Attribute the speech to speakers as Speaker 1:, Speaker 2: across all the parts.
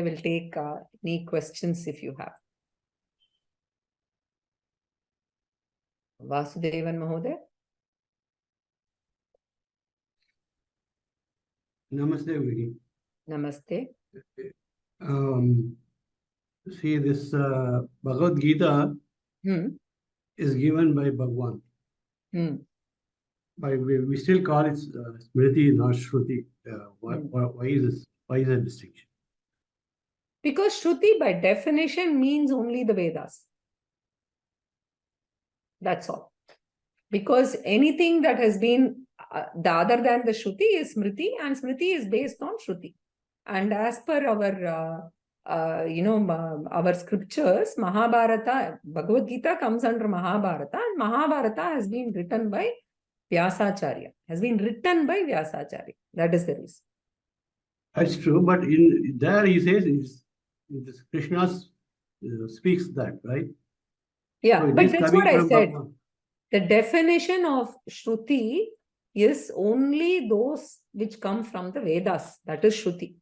Speaker 1: I will take any questions if you have. Vasudevan Mahoday.
Speaker 2: Namaste, Vidi.
Speaker 1: Namaste.
Speaker 2: See, this Bhagavad Gita is given by Bhagwan. We still call it Smriti, not Shruti. Why is this? Why is that distinction?
Speaker 1: Because Shruti by definition means only the Vedas. That's all. Because anything that has been the other than the Shruti is Smriti, and Smriti is based on Shruti. And as per our our scriptures, Mahabharata, Bhagavad Gita comes under Mahabharata, and Mahabharata has been written by Vyasacharya. That is the reason.
Speaker 2: That's true, but in there he says Krishna speaks that, right?
Speaker 1: Yeah,
Speaker 2: so
Speaker 1: but that's what I said.
Speaker 2: Bhagwan.
Speaker 1: The definition of Shruti is only those which come from the Vedas. That is Shruti.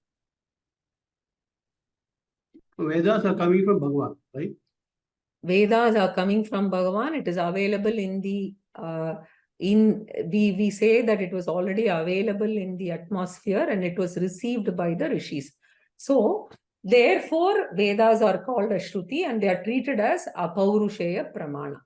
Speaker 2: Vedas are coming from Bhagwan, right?
Speaker 1: Vedas are coming from Bhagavan. It is available in the we say that it was already available in the atmosphere and it was received by the rishis. So therefore Vedas are called as Shruti and they are treated as Apaurusheya Pramana.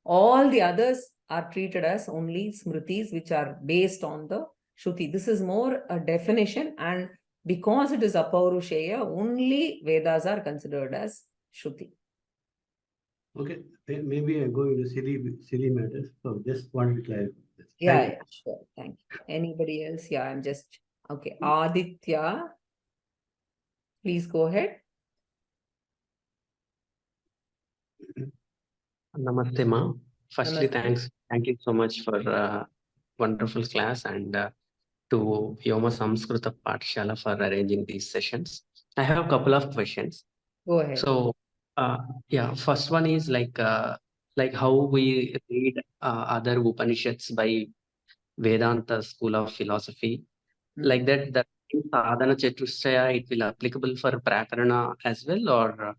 Speaker 1: All the others are treated as only Smritis which are based on the Shruti. This is more a definition, and because it is Apaurusheya, only Vedas are considered as Shruti.
Speaker 2: Okay, maybe I'm going to silly matters. So just wanted to clarify this.
Speaker 1: Yeah, sure. Thank you. Anybody else? Yeah, I'm just okay. Aditya, please go ahead.
Speaker 3: Namaste, Ma. Firstly,
Speaker 1: Namaste.
Speaker 3: Thank you so much for wonderful class, and to vyoma-samskrta-pathasala for arranging these sessions. I have a couple of questions.
Speaker 1: Go ahead.
Speaker 3: So, yeah, first one is like how we read other Upanishads by Vedanta school of philosophy, like that sadhana chatushtaya, it will applicable for prakarana as well, or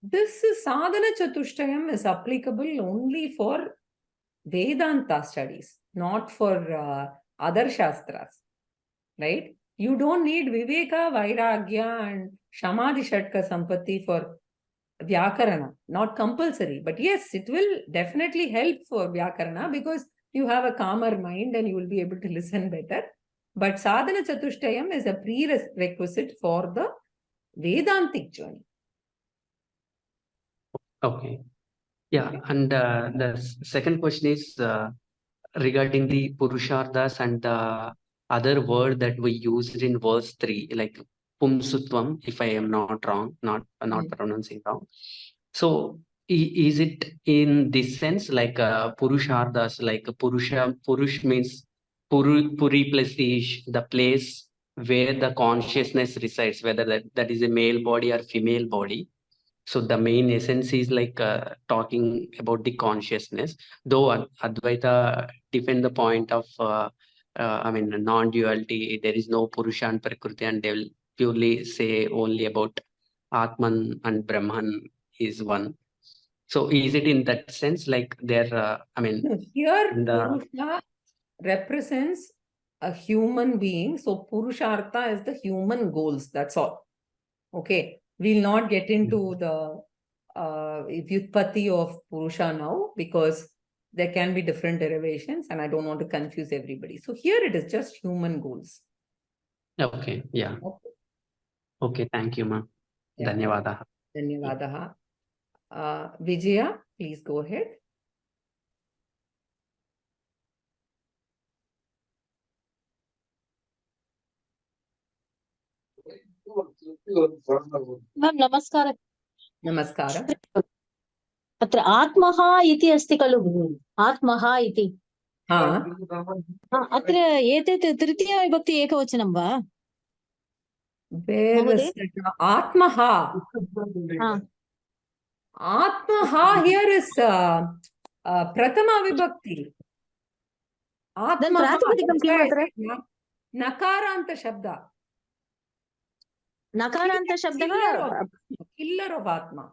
Speaker 1: this sadhana chatushtayam is applicable only for Vedanta studies, not for other shastras, right? You don't need Viveka, Vairagya and Samadhi Shatka Sampatti for Vyakarana, not compulsory. But yes, it will definitely help for Vyakarana because you have a calmer mind and you will be able to listen better. But Sadhana Chatushtayam is a prerequisite for the Vedantic journey.
Speaker 3: okay. Yeah, and the second question is regarding the Purusharthas and the other word that we used in verse 3, like Pumsutvam, if I am not wrong, not pronouncing wrong. So is it in this sense like Purusharthas, like Purush means Puri plus Ish, the place where the consciousness resides, whether that is a male body or female body. So the main essence is like talking about the consciousness, though Advaita defend the point of, non-duality, there is no Purusha and Prakriti, and they will purely say only about Atman and Brahman is one. So is it in that sense, like there,
Speaker 1: here Purusha represents a human being. So Purushartha is the human goals. That's all. Okay. We'll not get into the Vyutpatti of Purusha now because there can be different derivations and I don't want to confuse everybody. So here it is just human goals.
Speaker 3: Okay. Yeah. Okay. Thank you, Ma. Yeah. Dhanyavadaha.
Speaker 1: Dhanyavadaha. Vijaya, please go ahead.
Speaker 4: Ma'am, namaskara.
Speaker 1: Namaskara.
Speaker 4: अत्र आत्मः इति अस्ति खलु आत्मः इति अत्र एतत् तृतीया विभक्ति एकवचनं वा
Speaker 1: आत्मः आत्मः here is prathama vibhakti
Speaker 4: प्रातिपदिकं किम् अत्र
Speaker 1: nakaranta shabda
Speaker 4: नकारान्त शब्दः
Speaker 1: Killer of Atma.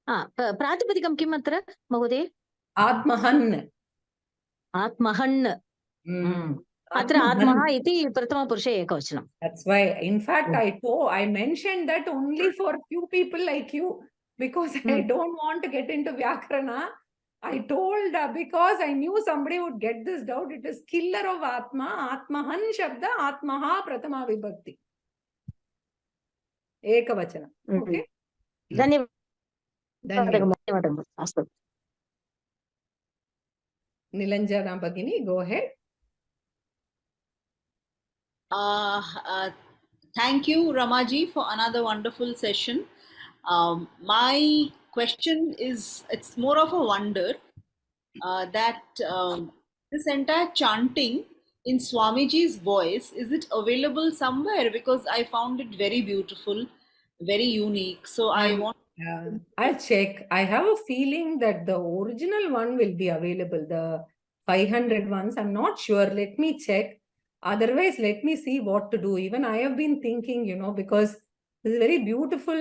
Speaker 4: प्रातिपदिकं किम् अत्र महोदय?
Speaker 1: Atmahan.
Speaker 4: आत्महन्. अत्र आत्मः इति प्रथमपुरुषे एकवचनं.
Speaker 1: That's why, in fact, I mentioned that only for few people like you, because I don't want to get into Vyakarana. I told because I knew somebody would get this doubt. It is killer of Atma. Atmahan Shabda, Atmaha Pratama Vibhakti. Ekavachana. Okay?
Speaker 4: धन्यवादः. अस्तु.
Speaker 1: Nilanjana Bhagini, go ahead.
Speaker 5: Thank you, Ramaji, for another wonderful session. My question is, it's more of a wonder that this entire chanting in Swamiji's voice, is it available somewhere? Because I found it very beautiful, very unique. So I want...
Speaker 1: I'll check. I have a feeling that the original one will be available, the 500 ones. I'm not sure. Let me check. Otherwise, let me see what to do. Even I have been thinking, because this is a very beautiful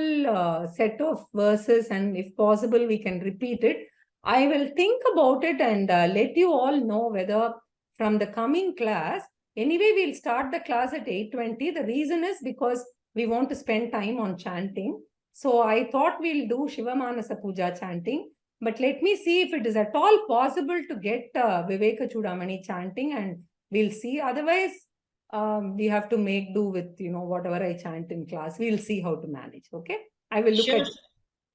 Speaker 1: set of verses, and if possible, we can repeat it. I will think about it and let you all know whether from the coming class, anyway, we'll start the class at 8:20. The reason is because we want to spend time on chanting. So I thought we'll do Shiva Manasa Puja chanting. But let me see if it is at all possible to get Vivekachudamani chanting, and we'll see. Otherwise, we have to make do with, whatever I chant in class. We'll see how to manage. Okay? I will look at it.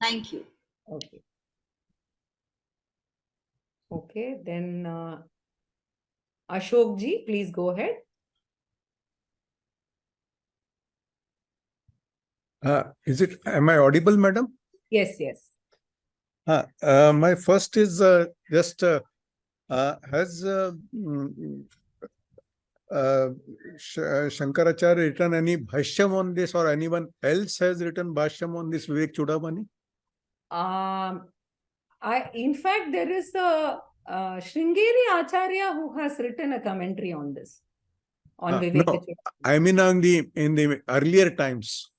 Speaker 5: Thank you.
Speaker 1: Okay. Okay. Then Ashok ji, please go ahead.
Speaker 6: Am I audible, madam?
Speaker 1: Yes, yes.
Speaker 6: My first is just has Shankaracharya written any bhashyam on this, or anyone else has written bhashyam on this Vivekachudamani?
Speaker 1: In fact, there is a Sringeri Acharya who has written a commentary on this, on Vivekachudamani.
Speaker 6: No, I mean in the earlier times.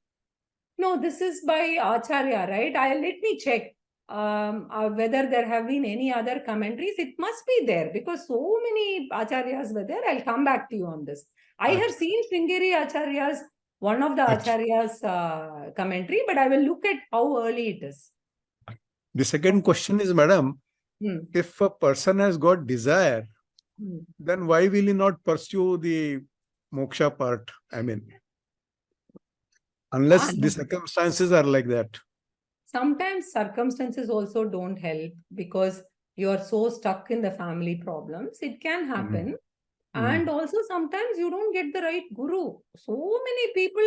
Speaker 1: No, this is by Acharya, right? Let me check whether there have been any other commentaries. It must be there because so many Acharyas were there. I'll come back to you on this. I have seen Sringeri Acharya's, one of the Acharya's commentary, but I will look at how early it is.
Speaker 6: The second question is, madam, if a person has got desire, then why will he not pursue the moksha part? I mean, unless the circumstances are like that.
Speaker 1: Sometimes circumstances also don't help because you are so stuck in the family problems. It can happen. And also sometimes you don't get the right guru. So many people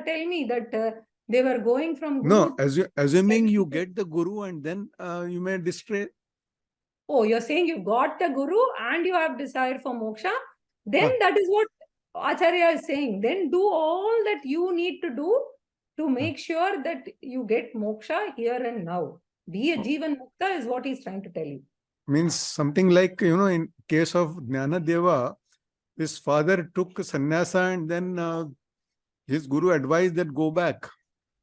Speaker 1: tell me that they were going from guru.
Speaker 6: No, assuming you get the guru and then you may distray.
Speaker 1: Oh, you're saying you got the guru and you have desire for moksha? Then that is what Acharya is saying. Then do all that you need to do to make sure that you get moksha here and now. Be a Jivan Mukta is what he's trying to tell you.
Speaker 6: Means something like, in case of Jnanadeva, his father took sannyasa and then his guru advised that go back.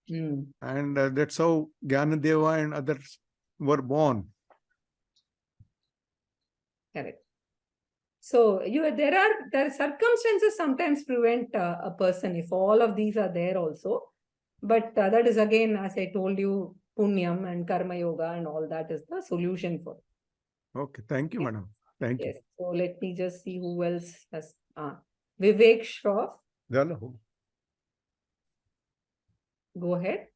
Speaker 6: And that's how Jnanadeva and others were born.
Speaker 1: Correct. So there are circumstances sometimes prevent a person if all of these are there also. But that is again, as I told you, punyam and karma yoga and all that is the solution for it.
Speaker 6: Okay, thank you, madam. Thank you.
Speaker 1: So let me just see who else has. Vivek Shroff. Go ahead.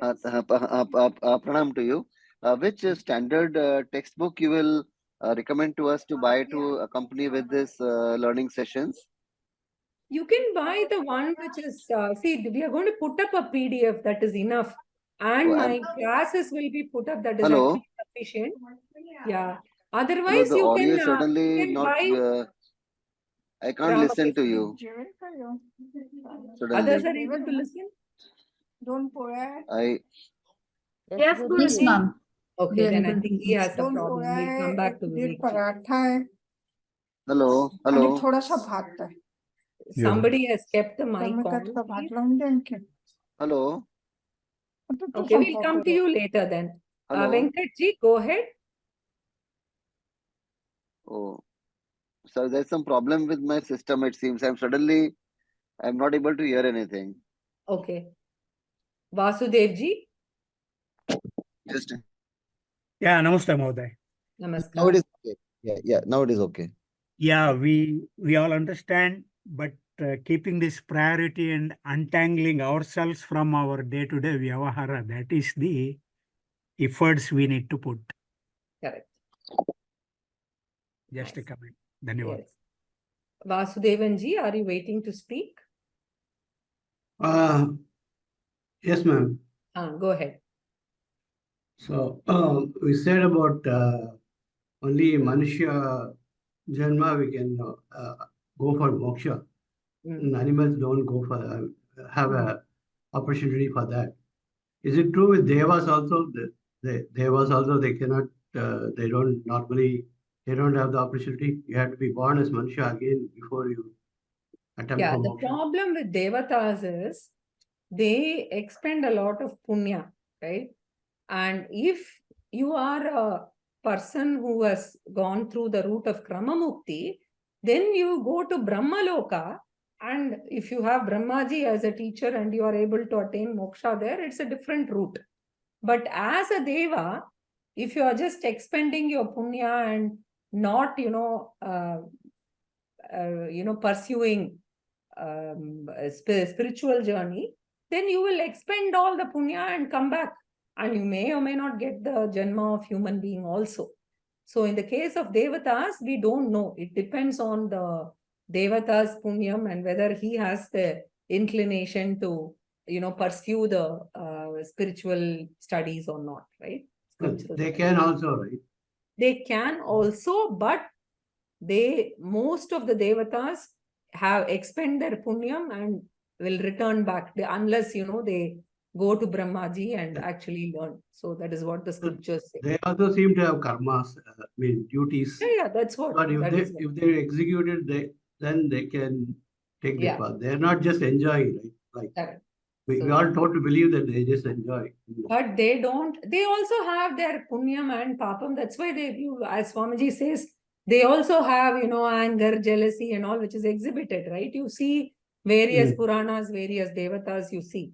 Speaker 7: Pranam to you. Which standard textbook you will recommend to us to buy to accompany with this learning sessions?
Speaker 1: You can buy the one which is, see, we are going to put up a PDF, that is enough. And my classes will be put up, that is actually sufficient. Yeah. Otherwise,
Speaker 7: the
Speaker 1: you
Speaker 7: audio
Speaker 1: can,
Speaker 7: suddenly not,
Speaker 1: buy.
Speaker 7: I can't listen to you.
Speaker 1: Others are able to listen?
Speaker 4: Yes, ma'am.
Speaker 1: Okay, then I think he has a problem. We'll come back to Vivek.
Speaker 7: Hello.
Speaker 1: Somebody has kept the mic on. Please.
Speaker 7: Hello.
Speaker 1: Okay, we'll come to you later then.
Speaker 7: Hello.
Speaker 1: Venkatji, go ahead.
Speaker 7: Oh, so there's some problem with my system. It seems I'm not able to hear anything.
Speaker 1: Okay. Vasudevji.
Speaker 7: Just
Speaker 8: Yeah, namaste, Mahoday.
Speaker 1: Namaskar.
Speaker 7: now it is okay. Yeah. Now it is okay.
Speaker 8: Yeah, we all understand, but keeping this priority and untangling ourselves from our day-to-day vyavahara, that is the efforts we need to put.
Speaker 1: Correct.
Speaker 8: Just a comment. Dhanyawad.
Speaker 1: Yes. Vasudevanji, are you waiting to speak?
Speaker 2: Yes, ma'am.
Speaker 1: Go ahead.
Speaker 2: So we said about only Manushya Janma we can go for moksha. And animals don't go for have a opportunity for that. Is it true with devas also? The devas also they cannot they don't have the opportunity. You have to be born as Manushya again before you attempt for
Speaker 1: The
Speaker 2: moksha.
Speaker 1: problem with devatas is they expend a lot of punya, right? And if you are a person who has gone through the route of Krama Mukti, then you go to Brahmaloka, and if you have Brahmaji as a teacher and you are able to attain moksha there, it's a different route. But as a deva, if you are just expending your punya and not, pursuing a spiritual journey, then you will expend all the punya and come back. And you may or may not get the janma of human being also. So in the case of devatas, we don't know. It depends on the devata's punyam and whether he has the inclination to, pursue the spiritual studies or not, right?
Speaker 2: They can also, right?
Speaker 1: They can also, but most of the devatas have expend their punyam and will return back unless, they go to Brahmaji and actually learn. So that is what the scriptures say.
Speaker 2: They also seem to have karmas, duties.
Speaker 1: Yeah, that's what.
Speaker 2: But if they execute it, then they can take the path. They're not just enjoying, right? Like we are taught to believe that they just enjoy.
Speaker 1: But they don't. They also have their punyam and papam. That's why as Swamiji says, they also have, anger, jealousy and all, which is exhibited, right? You see various Puranas, various devatas you see.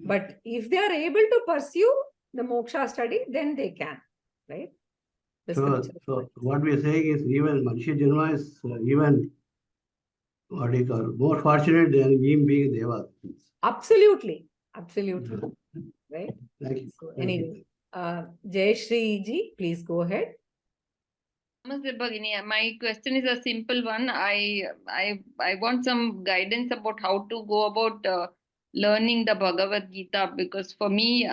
Speaker 1: But if they are able to pursue the moksha study, then they can, right?
Speaker 2: So what we are saying is even Manushya Janma is even more fortunate than him being Deva.
Speaker 1: Absolutely. Right?
Speaker 2: Thank you.
Speaker 1: So anyway, Jayashree ji, please go ahead.
Speaker 9: Namaste, Bhagini. My question is a simple one. I want some guidance about how to go about learning the Bhagavad Gita, because for me,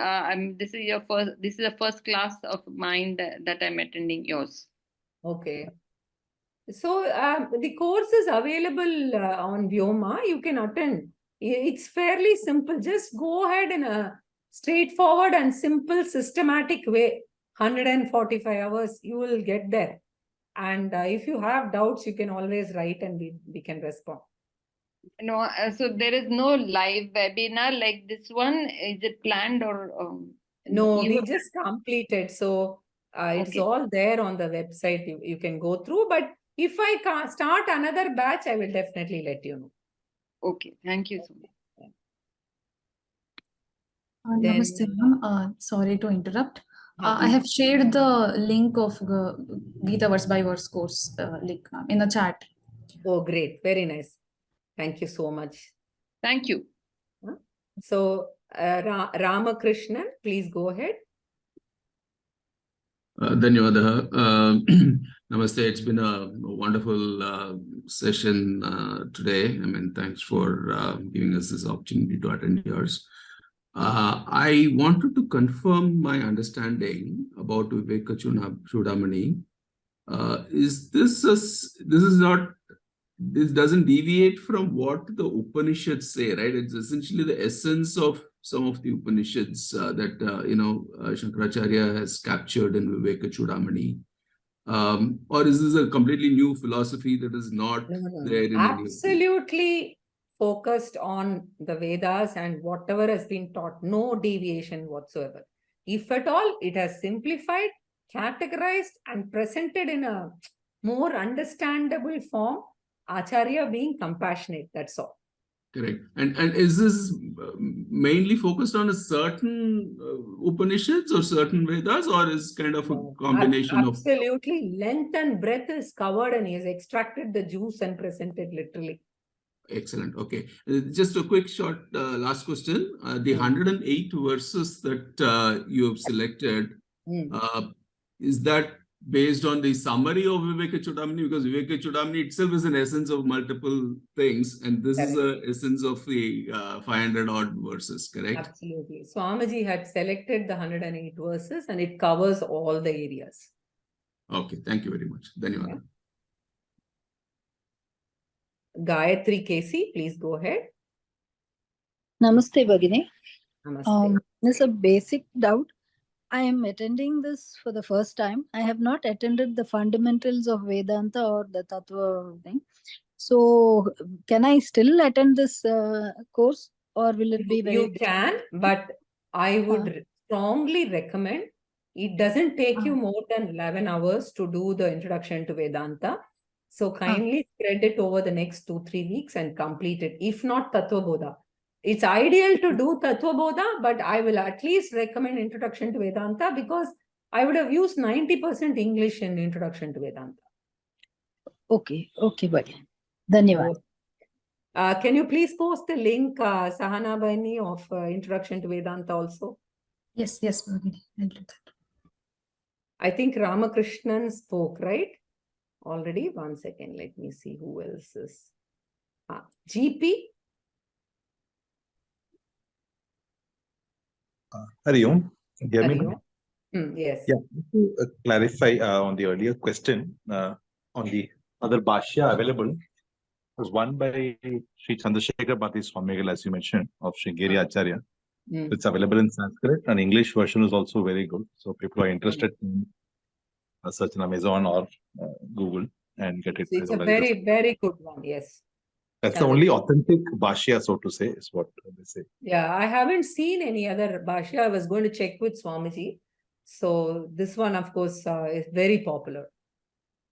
Speaker 9: this is the first class of mine that I'm attending yours.
Speaker 1: Okay. So the course is available on Vyoma. You can attend. It's fairly simple. Just go ahead in a straightforward and simple systematic way. 145 hours, you will get there. And if you have doubts, you can always write and we can respond.
Speaker 9: No, so there is no live webinar like this one. Is it planned or?
Speaker 1: No, we just completed. So it's all there on the website. You can go through. But if I can't start another batch, I will definitely let you know.
Speaker 9: Okay, thank you so much.
Speaker 10: Namaste, ma'am. Sorry to interrupt. I have shared the link of Gita verse by verse course link in the chat.
Speaker 1: Oh, great. Very nice. Thank you so much.
Speaker 9: Thank you.
Speaker 1: So, Ramakrishnan, please go ahead.
Speaker 11: Dhanyawad. Namaste. It's been a wonderful session today. Thanks for giving us this opportunity to attend yours. I wanted to confirm my understanding about Vivekachudamani. This doesn't deviate from what the Upanishads say, right? It's essentially the essence of some of the Upanishads that Shankaracharya has captured in Vivekachudamani. Or is this a completely new philosophy that is not there in
Speaker 1: Absolutely focused on the Vedas and whatever has been taught, no deviation whatsoever. If at all, it has simplified, categorized, and presented in a more understandable form. Acharya being compassionate, that's all.
Speaker 11: Correct. And is this mainly focused on a certain Upanishads or certain Vedas, or is kind of a combination of?
Speaker 1: Absolutely. Length and breadth is covered, and he has extracted the juice and presented literally.
Speaker 11: Excellent. Okay. Just a quick short last question. The 108 verses that you have selected, is that based on the summary of Vivekachudamani? Because Vivekachudamani itself is an essence of multiple things, and this is the essence of the 500 odd verses, correct?
Speaker 1: Absolutely. Swamiji had selected the 108 verses, and it covers all the areas.
Speaker 11: Okay. Thank you very much. Dhanyawad.
Speaker 1: Okay. Gayatri Casey, please go ahead.
Speaker 12: Namaste, Bhagini.
Speaker 1: Namaste.
Speaker 12: There's a basic doubt. I am attending this for the first time. I have not attended the fundamentals of Vedanta or the Tattva thing. So, can I still attend this course, or will it be very
Speaker 1: You can, but I would strongly recommend. It doesn't take you more than 11 hours to do the introduction to Vedanta. So kindly spread it over the next 2-3 weeks and complete it. If not Tattva Bodha. It's ideal to do Tattva Bodha, but I will at least recommend Introduction to Vedanta, because I would have used 90% English in Introduction to Vedanta.
Speaker 12: Okay, Bhagini. Dhanyawad.
Speaker 1: Can you please post the link, Sahana Bhaini, of Introduction to Vedanta also?
Speaker 10: Yes, Bhagini. I'll do that.
Speaker 1: I think Ramakrishnan spoke, right? Already. 1 second. Let me see who else is. GP.
Speaker 13: Hari Om. Hear me?
Speaker 1: Yes.
Speaker 13: Yeah. To clarify on the earlier question, on the other Bhashya available, was one by Sri Chandrasekhar-Swamigal, as you mentioned, of Sringeri Acharya. It's available in Sanskrit, and English version is also very good. So people are interested in search in Amazon or Google and get it.
Speaker 1: So it's a very, very good one. Yes.
Speaker 13: That's the only authentic Bhashya, so to say, is what they say.
Speaker 1: Yeah, I haven't seen any other Bhashya. I was going to check with Swamiji. So this one, of course, is very popular.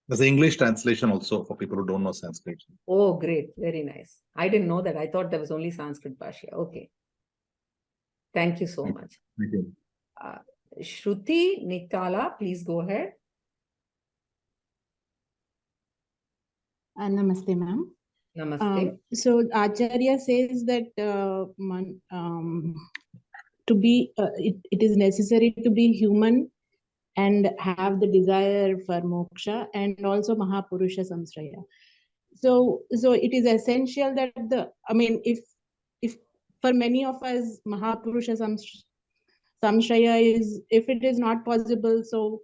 Speaker 13: There's an English translation also for people who don't know Sanskrit.
Speaker 1: Oh, great. Very nice. I didn't know that. I thought there was only Sanskrit Bhashya. Okay. Thank you so much.
Speaker 13: Thank you.
Speaker 1: Shruti Niktala, please go ahead.
Speaker 14: Namaste, ma'am.
Speaker 1: Namaste.
Speaker 14: So Acharya says that to be, it is necessary to be human and have the desire for moksha, and also Mahapurusha Samshraya. So it is essential that if for many of us Mahapurusha Samshraya is, if it is not possible, so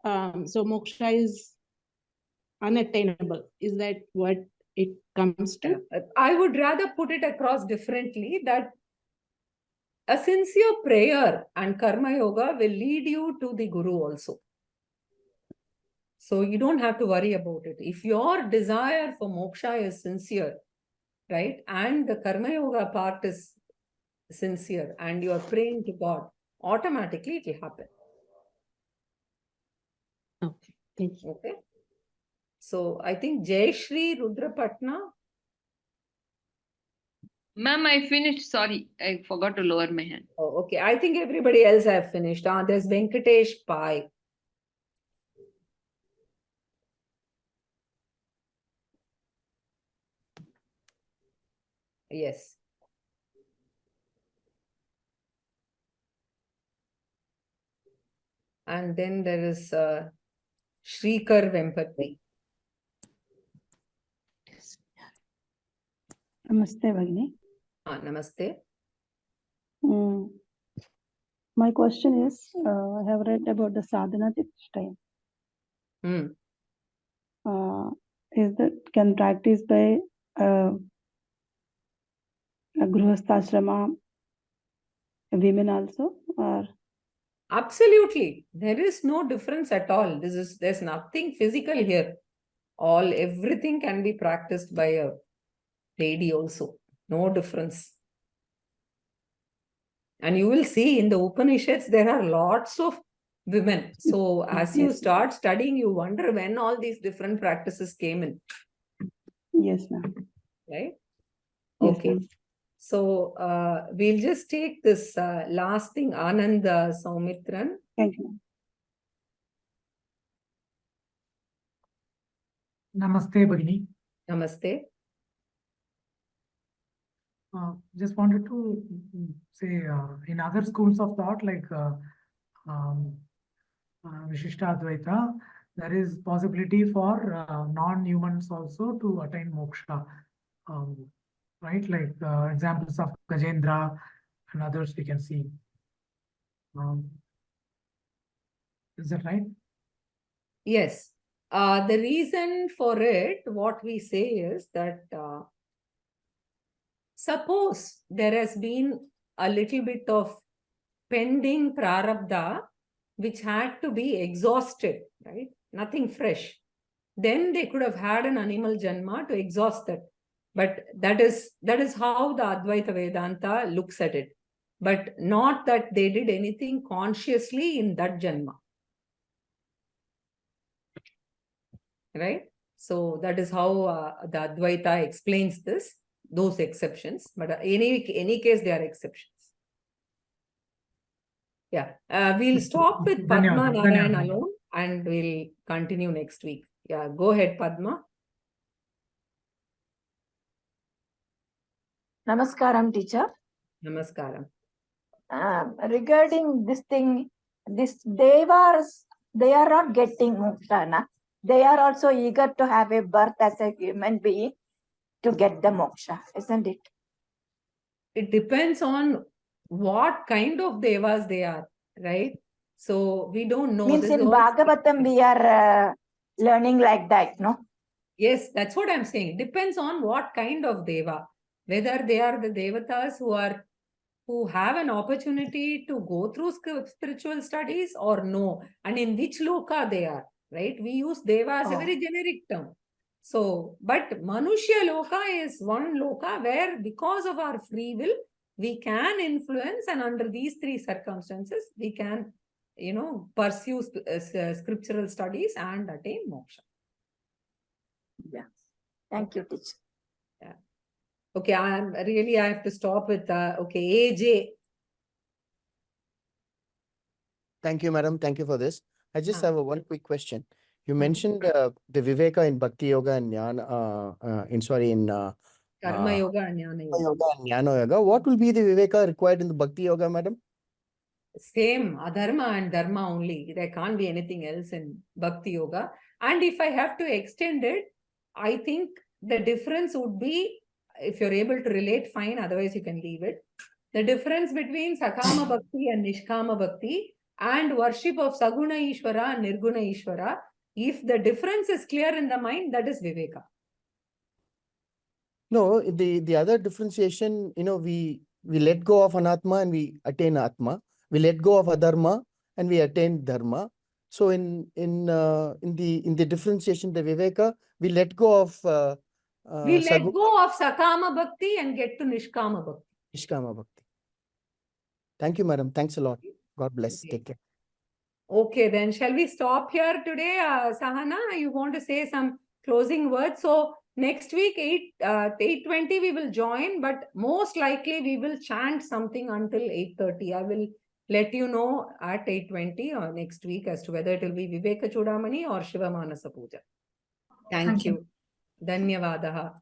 Speaker 14: moksha is unattainable. Is that what it comes to?
Speaker 1: I would rather put it across differently, that a sincere prayer and karma yoga will lead you to the guru also. So you don't have to worry about it. If your desire for moksha is sincere, right, and the karma yoga part is sincere, and you are praying to God, automatically it will happen.
Speaker 14: Okay, thank you.
Speaker 1: Okay. So I think Jayashri Rudrapatna.
Speaker 9: Ma'am, I finished. Sorry, I forgot to lower my hand.
Speaker 1: Oh, okay. I think everybody else have finished. There's Venkatesh Pai. Yes. And then there is Shrikar Vempati.
Speaker 15: Namaste, Bhagini.
Speaker 1: Namaste.
Speaker 15: My question is, I have read about the sadhana time. Is that can practice by a grihastha women also, or?
Speaker 1: Absolutely. There is no difference at all. There's nothing physical here. Everything can be practiced by a lady also. No difference. And you will see in the Upanishads, there are lots of women. So as you start studying, you wonder when all these different practices came in.
Speaker 15: Yes, ma'am.
Speaker 1: Right?
Speaker 15: Yes,
Speaker 1: Okay.
Speaker 15: ma'am.
Speaker 1: So we'll just take this last thing, Anand Saumitran.
Speaker 15: Thank you, ma'am.
Speaker 16: Namaste, Bhagini.
Speaker 1: Namaste.
Speaker 16: Just wanted to say, in other schools of thought, like Vishishta Advaita, there is possibility for non-humans also to attain moksha. Right? Like examples of Gajendra and others we can see. Is that right?
Speaker 1: Yes. The reason for it, what we say is that suppose there has been a little bit of pending prarabdha which had to be exhausted, right? Nothing fresh. Then they could have had an animal janma to exhaust that. But that is how the Advaita Vedanta looks at it. But not that they did anything consciously in that janma. Right? So that is how the Advaita explains this, those exceptions. But any case, they are exceptions. Yeah. We'll stop with Padma Narayan alone and we'll continue next week. Yeah. Go ahead, Padma.
Speaker 17: Namaskaram, teacher.
Speaker 1: Namaskaram.
Speaker 17: Regarding this thing, this devas, they are not getting moksha, na? They are also eager to have a birth as a human being to get the moksha, isn't it?
Speaker 1: It depends on what kind of devas they are, right? So we don't know.
Speaker 17: Means in Bhagavatam, we are learning like that, no?
Speaker 1: Yes, that's what I'm saying. Depends on what kind of deva. Whether they are the devatas who have an opportunity to go through spiritual studies or no, and in which loka they are, right? We use deva as a very generic term. So, but Manushya loka is one loka where because of our free will, we can influence, and under these three circumstances, we can, pursue scriptural studies and attain moksha.
Speaker 17: Yeah. Thank you, teacher.
Speaker 1: Yeah. Okay, I have to stop with, okay, AJ.
Speaker 18: Thank you, madam. Thank you for this. I just have one quick question. You mentioned the Viveka in Bhakti Yoga and Jnana,
Speaker 1: Karma Yoga and Jnana Yoga.
Speaker 18: Yoga and Jnana Yoga. What will be the Viveka required in the Bhakti Yoga, madam?
Speaker 1: Same, adharma and dharma only. There can't be anything else in Bhakti Yoga. And if I have to extend it, I think the difference would be, if you're able to relate, fine, otherwise you can leave it. The difference between Sakama Bhakti and Nishkama Bhakti and worship of Saguna Ishvara and Nirguna Ishvara, if the difference is clear in the mind, that is Viveka.
Speaker 18: No, the other differentiation, we let go of Anatma and we attain Atma. We let go of Adharma and we attain Dharma. So in the differentiation, the Viveka, we let go of
Speaker 1: we let go of Sakama Bhakti and get to Nishkama Bhakti.
Speaker 18: Nishkama Bhakti. Thank you, madam. Thanks a lot. God bless. Take care.
Speaker 1: Okay, then shall we stop here today? Sahana, you want to say some closing words? So next week, 8:20, we will join, but most likely we will chant something until 8:30. I will let you know at 8:20 or next week as to whether it will be Vivekachudamani or Shiva Manasa Puja. Thank you. Dhanyavadaha.